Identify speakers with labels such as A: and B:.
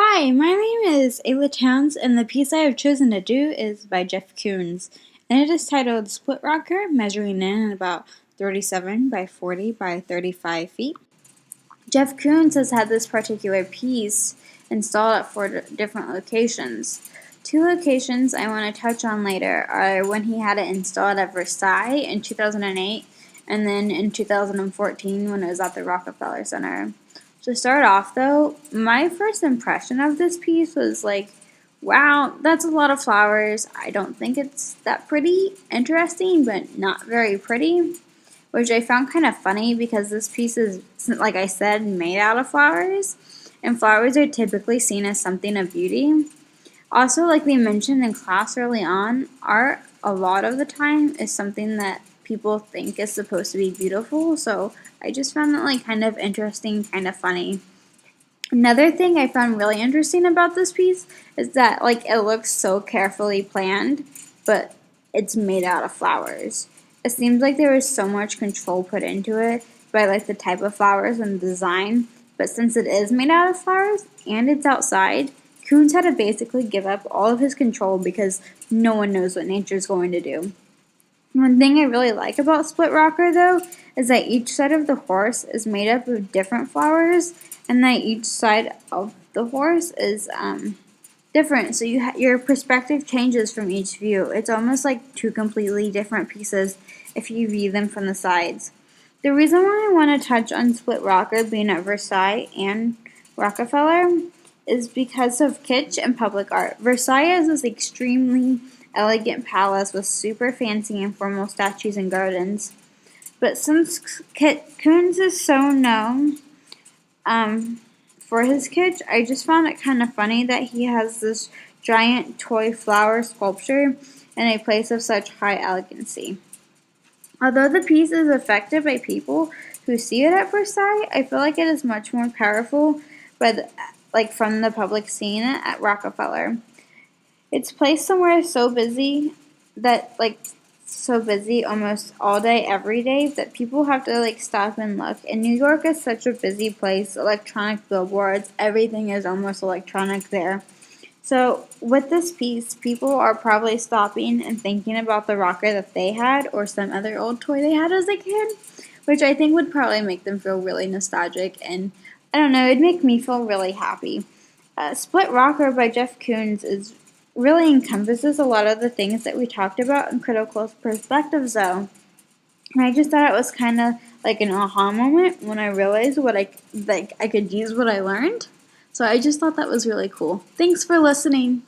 A: Hi, my name is Ayla Towns, and the piece I have chosen to do is by Jeff Koons, and it is titled Split Rocker, measuring in about 37 by 40 by 35 feet. Jeff Koons has had this particular piece installed at 4 different locations. 2 locations I want to touch on later are when he had it installed at Versailles in 2008, and then in 2014 when it was at the Rockefeller Center. To start off though, my first impression of this piece was like, wow, that's a lot of flowers. I don't think it's that pretty. Interesting, but not very pretty. Which I found kind of funny because this piece is, like I said, made out of flowers. And flowers are typically seen as something of beauty. Also, like we mentioned in class early on, art a lot of the time is something that people think is supposed to be beautiful. So I just found it like kind of interesting, kind of funny. Another thing I found really interesting about this piece is that like it looks so carefully planned, but it's made out of flowers. It seems like there was so much control put into it by like the type of flowers and the design, but since it is made out of flowers and it's outside, Koons had to basically give up all of his control because no one knows what nature's going to do. One thing I really like about Split Rocker, though, is that each side of the horse is made up of different flowers, and that each side of the horse is different. So your perspective changes from each view. It's almost like 2 completely different pieces if you view them from the sides. The reason why I want to touch on Split Rocker being at Versailles and Rockefeller is because of kitsch and public art. Versailles is this extremely elegant palace with super fancy and formal statues and gardens. But since Koons is so known for his kitsch, I just found it kind of funny that he has this giant toy flower sculpture in a place of such high elegancy. Although the piece is affected by people who see it at Versailles, I feel like it is much more powerful from the public seeing it at Rockefeller. It's placed somewhere so busy almost all day, every day, that people have to stop and look. And New York is such a busy place, electronic billboards, everything is almost electronic there. So with this piece, people are probably stopping and thinking about the rocker that they had or some other old toy they had as a kid, which I think would probably make them feel really nostalgic, and I don't know, it'd make me feel really happy. Split Rocker by Jeff Koons really encompasses a lot of the things that we talked about in Critical Perspectives, though. And I just thought it was kind of like an aha moment when I realized I could use what I learned. So I just thought that was really cool. Thanks for listening.